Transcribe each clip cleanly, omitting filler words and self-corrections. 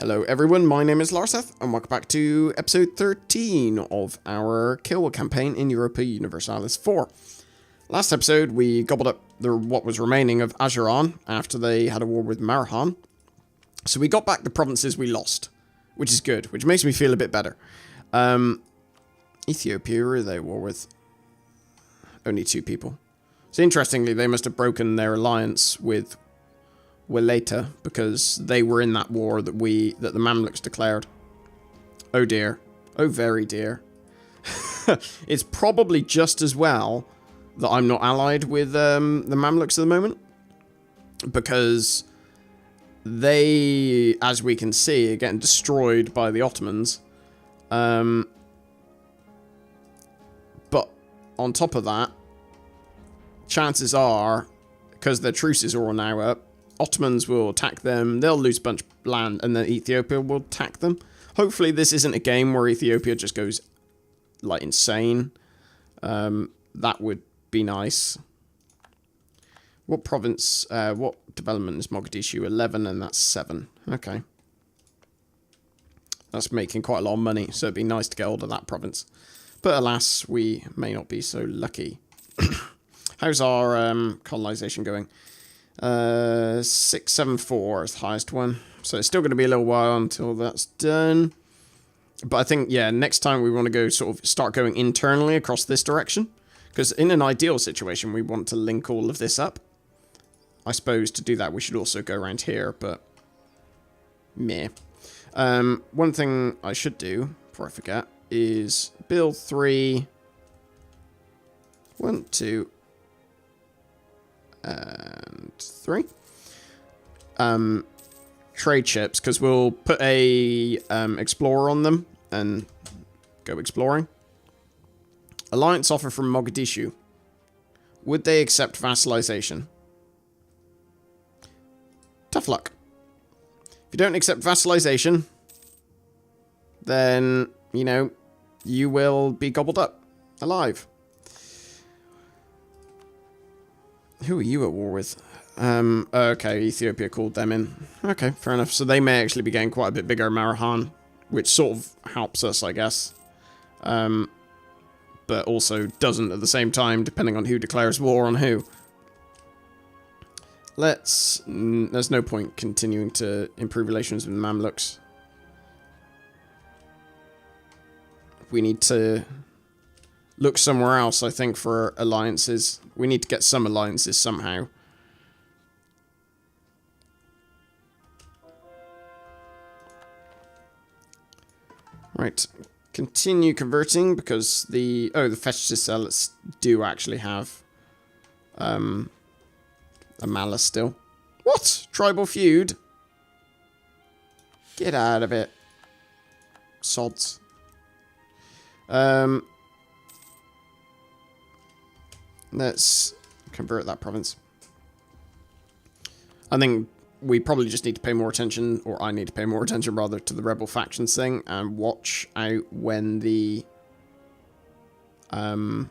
Hello everyone, my name is Larseth, and welcome back to episode 13 of our Kilwa campaign in Europa Universalis 4. Last episode, we gobbled up what was remaining of Ajuran after they had a war with Marahan. So we got back the provinces we lost, which is good, which makes me feel a bit better. Ethiopia, who are they at war with? Only 2 people. So interestingly, they must have broken their alliance with Weleta, because they were in that war that the Mamluks declared. Oh dear. Oh very dear. It's probably just as well that I'm not allied with the Mamluks at the moment, because they, as we can see, are getting destroyed by the Ottomans. But on top of that, chances are, because their truces are all now up, Ottomans will attack them, they'll lose a bunch of land, and then Ethiopia will attack them. Hopefully this isn't a game where Ethiopia just goes, like, insane. That would be nice. What province, what development is Mogadishu? 11, and that's 7. Okay. That's making quite a lot of money, so it'd be nice to get hold of that province. But alas, we may not be so lucky. How's our colonization going? 674 is the highest one. So it's still going to be a little while until that's done. But I think, yeah, next time we want to go sort of start going internally across this direction. Because in an ideal situation, we want to link all of this up. I suppose to do that, we should also go around here, but meh. One thing I should do, before I forget, is build 3. 1, 2... and 3 trade ships, because we'll put a explorer on them and go exploring. Alliance offer from Mogadishu. Would they accept vassalization? Tough luck. If you don't accept vassalization, then, you know, you will be gobbled up alive. Who are you at war with? Okay, Ethiopia called them in. Okay, fair enough. So they may actually be getting quite a bit bigger in Marahan, which sort of helps us, I guess. But also doesn't at the same time, depending on who declares war on who. There's no point continuing to improve relations with the Mamluks. We need to look somewhere else, I think, for alliances. We need to get some alliances somehow. Right. Continue converting, because the Fetiscist zealots do actually have a malice still. What? Tribal feud? Get out of it. Sods. Let's convert that province. I think we probably just need to pay more attention, or I need to pay more attention, rather, to the rebel factions thing, and watch out when the Fetishist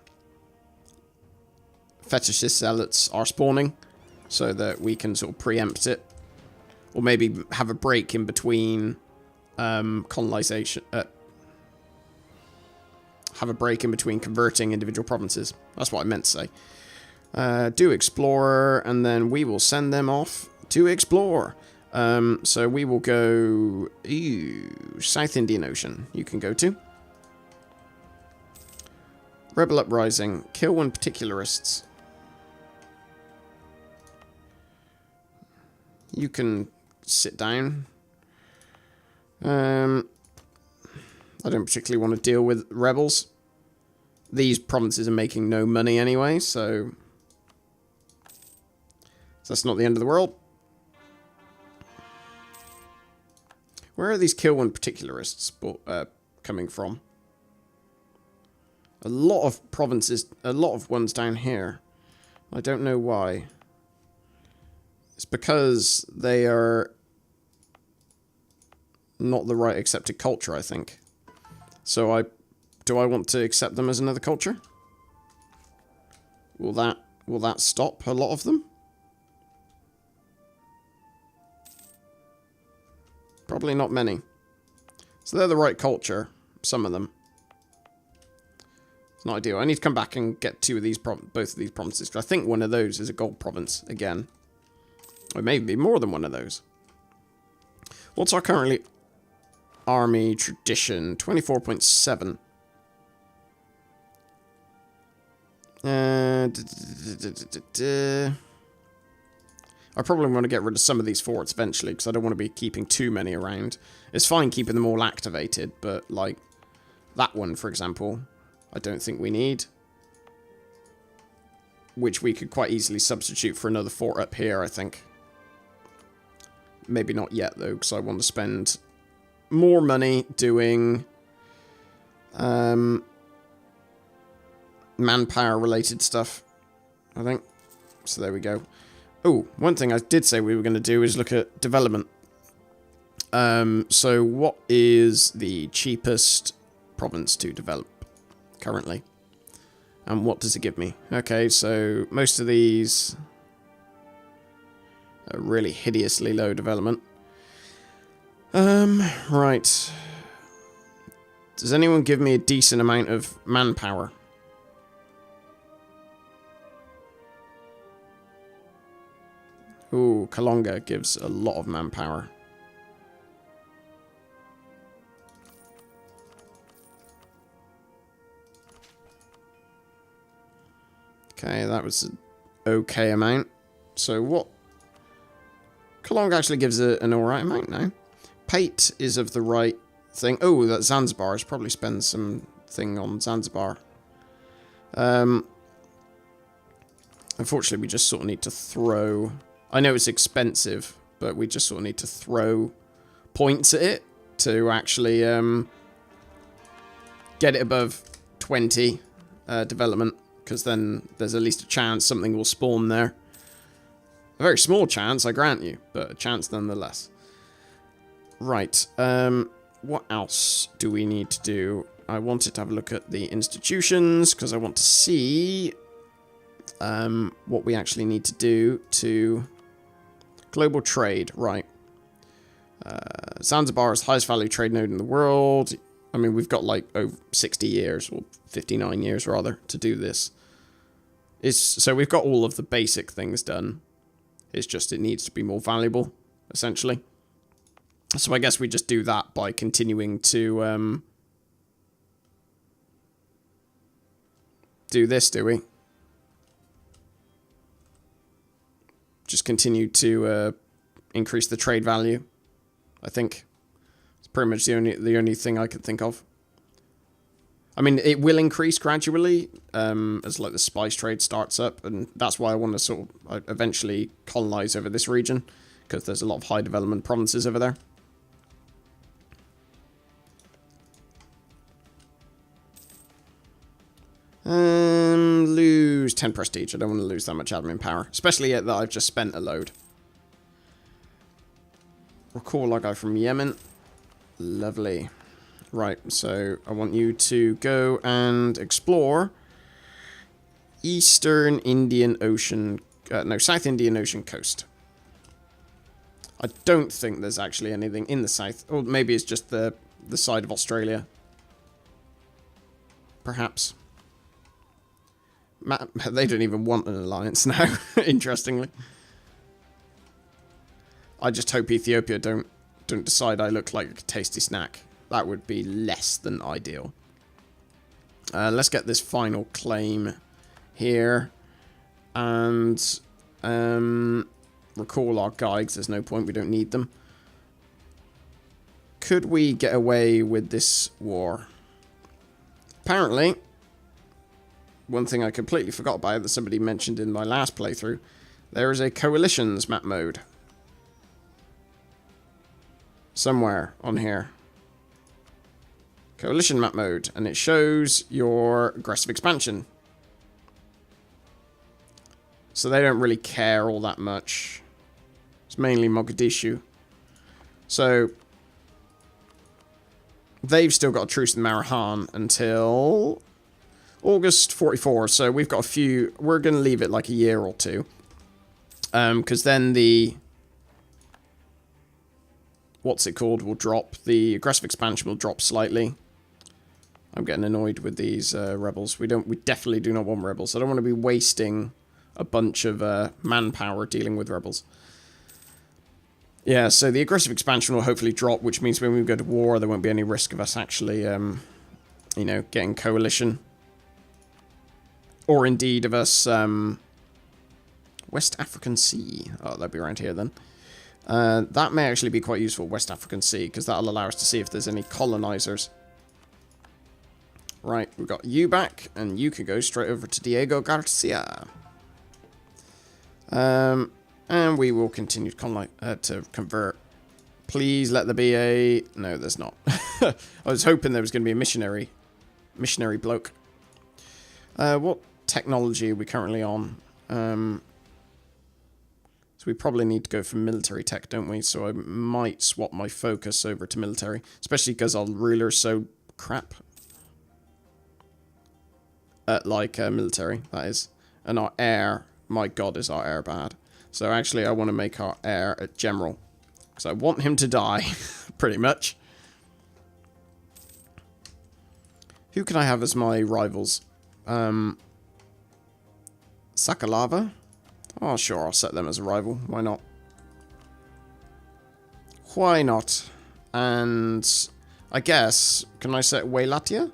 zealots are spawning, so that we can sort of preempt it. Or maybe have a break in between colonization... have a break in between converting individual provinces. That's what I meant to say. Do Explorer, and then we will send them off to explore. So we will go... South Indian Ocean. You can go to. Rebel Uprising. Kilwa Particularists. You can sit down. I don't particularly want to deal with rebels. These provinces are making no money anyway, so that's not the end of the world. Where are these Kilwa Particularists coming from? A lot of provinces, a lot of ones down here. I don't know why. It's because they are not the right accepted culture, I think. So do I want to accept them as another culture? Will that stop a lot of them? Probably not many. So they're the right culture. Some of them. It's not ideal. I need to come back and get both of these provinces. Because I think one of those is a gold province again. Or maybe more than one of those. What's our currently army tradition? 24.7. I probably want to get rid of some of these forts eventually, because I don't want to be keeping too many around. It's fine keeping them all activated, but, like, that one, for example, I don't think we need. Which we could quite easily substitute for another fort up here, I think. Maybe not yet, though, because I want to spend more money doing manpower-related stuff, I think. So there we go. Oh, one thing I did say we were going to do is look at development. So what is the cheapest province to develop currently? And what does it give me? Okay, so most of these are really hideously low development. Right. Does anyone give me a decent amount of manpower? Ooh, Kalonga gives a lot of manpower. Okay, that was an okay amount. So what? Kalonga actually gives an alright amount now. Pate is of the right thing. Oh, that Zanzibar. I should probably spend some thing on Zanzibar. Unfortunately, we just sort of need to throw... I know it's expensive, but we just sort of need to throw points at it to actually get it above 20 development, because then there's at least a chance something will spawn there. A very small chance, I grant you, but a chance nonetheless. Right, what else do we need to do? I wanted to have a look at the institutions, because I want to see what we actually need to do to... Global trade, right. Zanzibar is the highest value trade node in the world. I mean, we've got like over 60 years, or 59 years rather, to do this. So we've got all of the basic things done. It's just it needs to be more valuable, essentially. So I guess we just do that by continuing to do this, do we? Just continue to increase the trade value, I think. It's pretty much the only thing I could think of. I mean, it will increase gradually as like the spice trade starts up, and that's why I want to sort of eventually colonize over this region, because there's a lot of high development provinces over there. Lose 10 prestige. I don't want to lose that much admin power, especially yet that I've just spent a load. Recall our guy from Yemen. Lovely. Right, so I want you to go and explore Eastern Indian Ocean, no, South Indian Ocean coast. I don't think there's actually anything in the south, or maybe it's just the side of Australia. Perhaps. They don't even want an alliance now, interestingly. I just hope Ethiopia don't decide I look like a tasty snack. That would be less than ideal. Let's get this final claim here. And recall our guides. There's no point. We don't need them. Could we get away with this war? Apparently... One thing I completely forgot about that somebody mentioned in my last playthrough. There is a coalitions map mode. Somewhere on here. Coalition map mode. And it shows your aggressive expansion. So they don't really care all that much. It's mainly Mogadishu. So... They've still got a truce in Marahan until... August 44, so we've got a few... We're going to leave it like a year or two. Because then the what's it called will drop. The aggressive expansion will drop slightly. I'm getting annoyed with these rebels. We definitely do not want rebels. I don't want to be wasting a bunch of manpower dealing with rebels. Yeah, so the aggressive expansion will hopefully drop, which means when we go to war, there won't be any risk of us actually, you know, getting coalition. Or indeed of us, West African Sea. Oh, that'd be around here then. That may actually be quite useful, West African Sea, because that'll allow us to see if there's any colonizers. Right, we've got you back, and you can go straight over to Diego Garcia. And we will continue to convert. Please let there be a... No, there's not. I was hoping there was going to be a missionary bloke. What technology are we currently on? So we probably need to go for military tech, don't we? So I might swap my focus over to military. Especially because our ruler's so crap. Like military, that is. And our air, my god, is our air bad. So actually I want to make our air a general. So I want him to die, pretty much. Who can I have as my rivals? Sakalava? Oh, sure, I'll set them as a rival. Why not? Why not? And I guess, can I set Waylatia?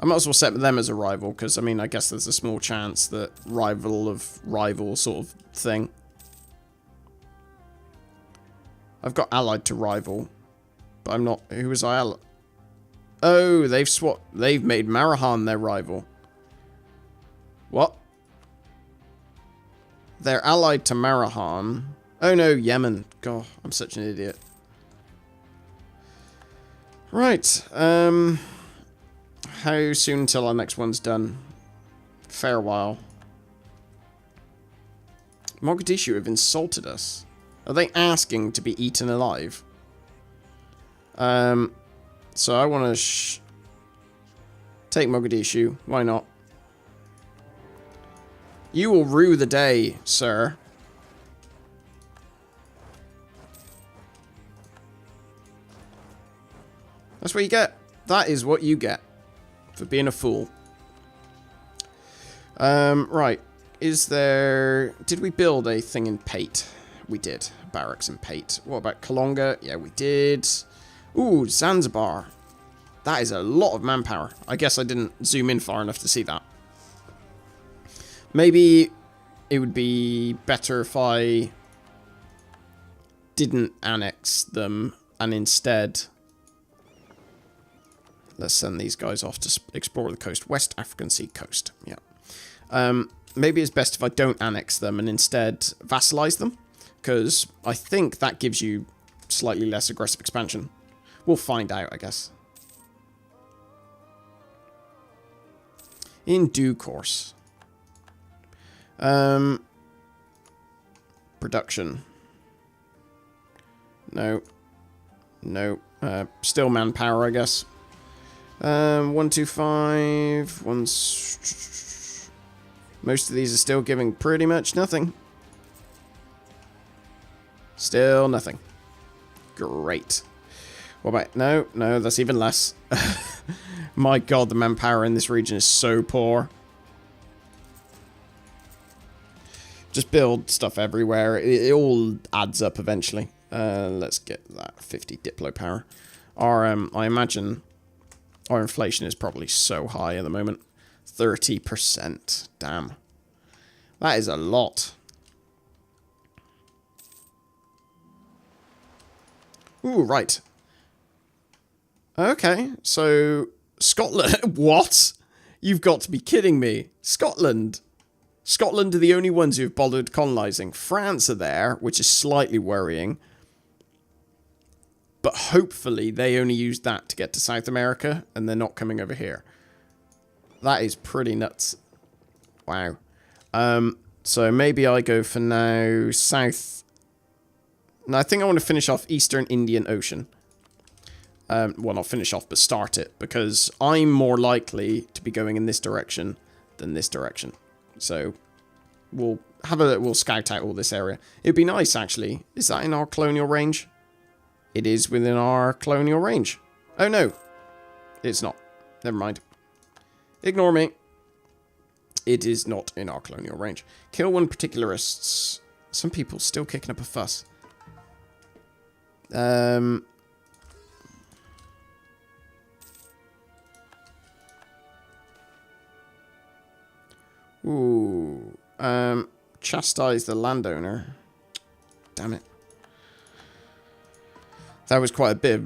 I might as well set them as a rival, because, I mean, I guess there's a small chance that rival of rival sort of thing. I've got allied to rival, but I'm not... Who was I allied? Oh, they've swapped... They've made Marahan their rival. What? They're allied to Marahan. Oh no, Yemen. God, I'm such an idiot. Right, how soon until our next one's done? Fair while. Mogadishu have insulted us. Are they asking to be eaten alive? So I want to take Mogadishu. Why not? You will rue the day, sir. That's what you get. That is what you get for being a fool. Right. Is there... Did we build a thing in Pate? We did. Barracks in Pate. What about Kalonga? Yeah, we did. Ooh, Zanzibar. That is a lot of manpower. I guess I didn't zoom in far enough to see that. Maybe it would be better if I didn't annex them and instead... Let's send these guys off to explore the coast. West African Sea coast. Yeah. Maybe it's best if I don't annex them and instead vassalize them. Because I think that gives you slightly less aggressive expansion. We'll find out, I guess. In due course. Production. No. No. Still manpower, I guess. 125. Most of these are still giving pretty much nothing. Still nothing. Great. What about... No, no, that's even less. My god, the manpower in this region is so poor. Just build stuff everywhere. It all adds up eventually. Let's get that 50 Diplo power. Our, I imagine our inflation is probably so high at the moment. 30%. Damn. That is a lot. Ooh, right. Okay, so Scotland. What? You've got to be kidding me. Scotland. Scotland are the only ones who've bothered colonising. France are there, which is slightly worrying. But hopefully they only use that to get to South America, and they're not coming over here. That is pretty nuts. Wow. So maybe I go for now south. No, I think I want to finish off Eastern Indian Ocean. Well, not finish off, but start it. Because I'm more likely to be going in this direction than this direction. So we'll scout out all this area. It'd be nice, actually. Is that in our colonial range? It is within our colonial range. Oh no, it's not. Never mind. Ignore me. It is not in our colonial range. Kilwa particularists. Some people still kicking up a fuss. Chastise the landowner. Damn it. That was quite a bit.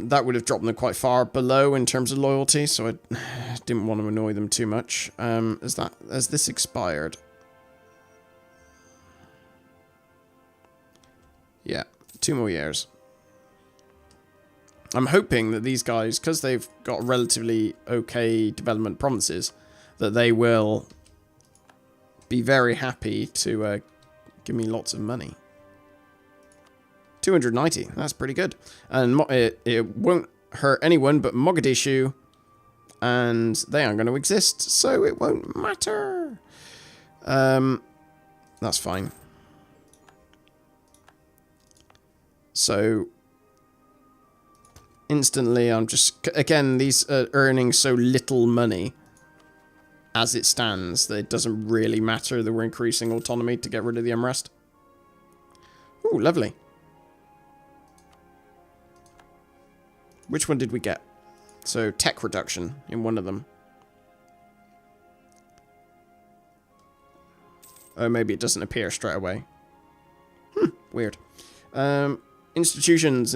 That would have dropped them quite far below in terms of loyalty, so I didn't want to annoy them too much. Has this expired? Yeah, 2 more years. I'm hoping that these guys, because they've got relatively okay development promises, that they will be very happy to give me lots of money. 290, that's pretty good. And it won't hurt anyone but Mogadishu, and they aren't going to exist, so it won't matter. That's fine. So, instantly I'm just... Again, these are earning so little money as it stands that it doesn't really matter that we're increasing autonomy to get rid of the unrest. Ooh, lovely. Which one did we get? So, tech reduction in one of them. Oh, maybe it doesn't appear straight away. Weird. Institutions.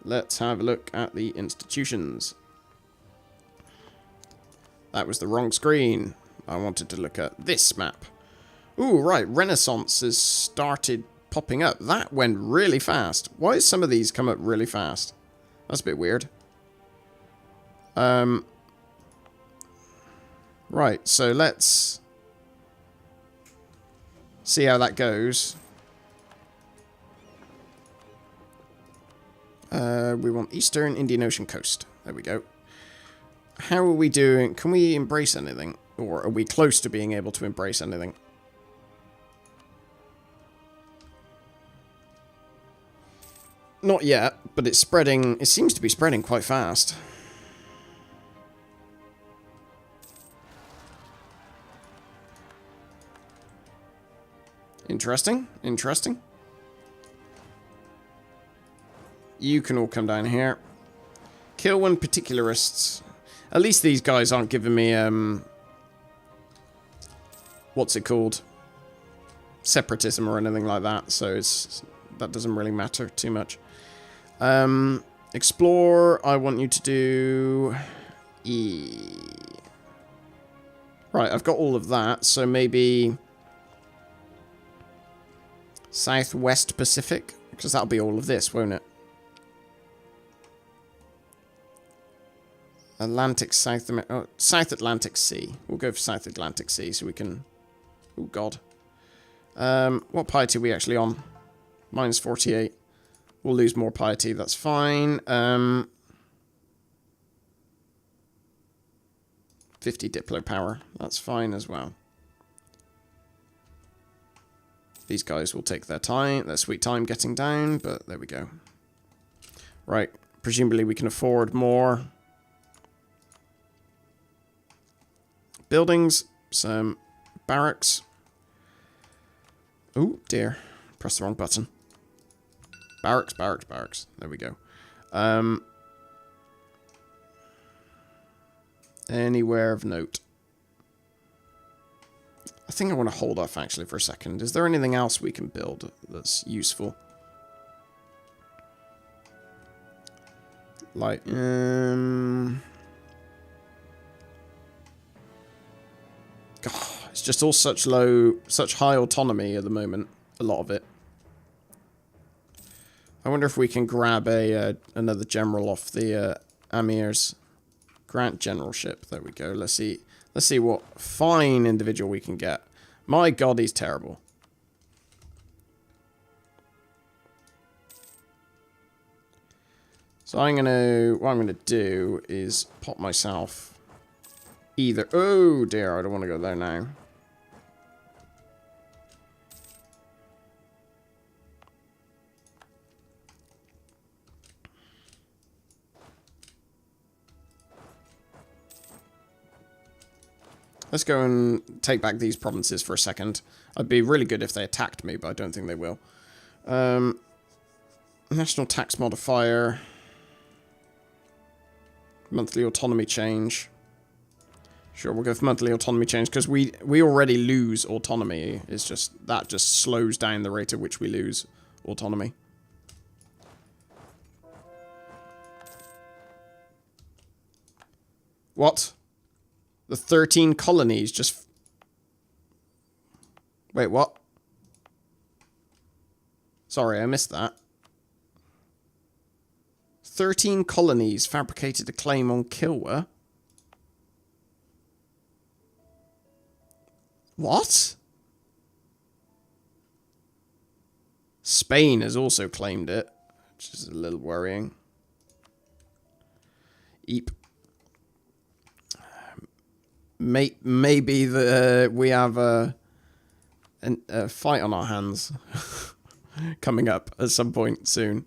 Let's have a look at the institutions. That was the wrong screen. I wanted to look at this map. Ooh, right. Renaissance has started popping up. That went really fast. Why does some of these come up really fast? That's a bit weird. Right, so let's see how that goes. We want Eastern Indian Ocean coast. There we go. How are we doing? Can we embrace anything? Or are we close to being able to embrace anything? Not yet, but it's spreading. It seems to be spreading quite fast. Interesting. Interesting. You can all come down here. Kilwa particularists. At least these guys aren't giving me, what's it called? Separatism or anything like that, so that doesn't really matter too much. Explore, I want you to do E. Right, I've got all of that, so maybe Southwest Pacific, because that'll be all of this, won't it? South Atlantic Sea. We'll go for South Atlantic Sea so we can... Oh, God. What piety are we actually on? Minus 48. We'll lose more piety, that's fine. 50 Diplo power, that's fine as well. These guys will take their time, their sweet time getting down, but there we go. Right, presumably we can afford more buildings, some barracks. Oh dear, press the wrong button. Barracks, barracks, barracks. There we go. Anywhere of note. I think I want to hold off actually for a second. Is there anything else we can build that's useful? Like, God, it's just all such high autonomy at the moment. A lot of it. I wonder if we can grab another general off the Amir's Grant Generalship. There we go. Let's see what fine individual we can get. My God, he's terrible. So what I'm gonna do is pop myself either. Oh dear, I don't want to go there now. Let's go and take back these provinces for a second. It'd be really good if they attacked me, but I don't think they will. National tax modifier. Monthly autonomy change. Sure, we'll go for monthly autonomy change, because we already lose autonomy. It's just, that just slows down the rate at which we lose autonomy. What? The 13 colonies just... Wait, what? Sorry, I missed that. 13 colonies fabricated a claim on Kilwa. What? Spain has also claimed it, which is a little worrying. Eep. Maybe we have a fight on our hands coming up at some point soon.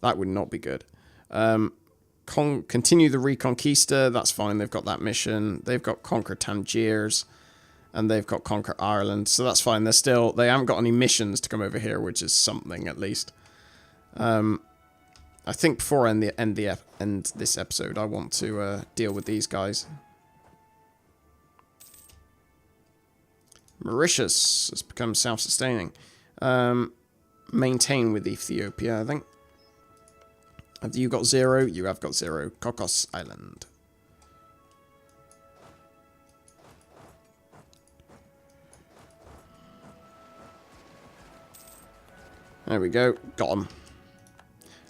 That would not be good. Continue the Reconquista. That's fine. They've got that mission. They've got Conquer Tangiers. And they've got Conquer Ireland. So that's fine. They haven't got any missions to come over here, which is something at least. I think before I end this episode, I want to deal with these guys. Mauritius has become self-sustaining. Maintain with Ethiopia, I think. Have you got 0? You have got 0. Cocos Island. There we go. Got him.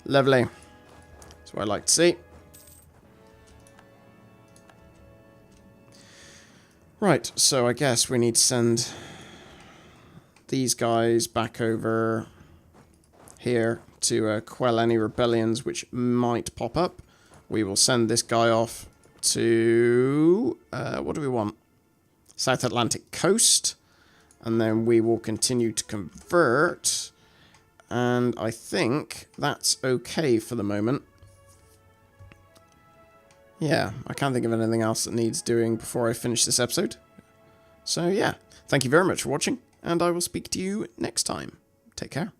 Lovely. That's what I like to see. Right, so I guess we need to send these guys back over here to quell any rebellions which might pop up. We will send this guy off to... what do we want? South Atlantic coast. And then we will continue to convert. And I think that's okay for the moment. Yeah, I can't think of anything else that needs doing before I finish this episode. So yeah, thank you very much for watching, and I will speak to you next time. Take care.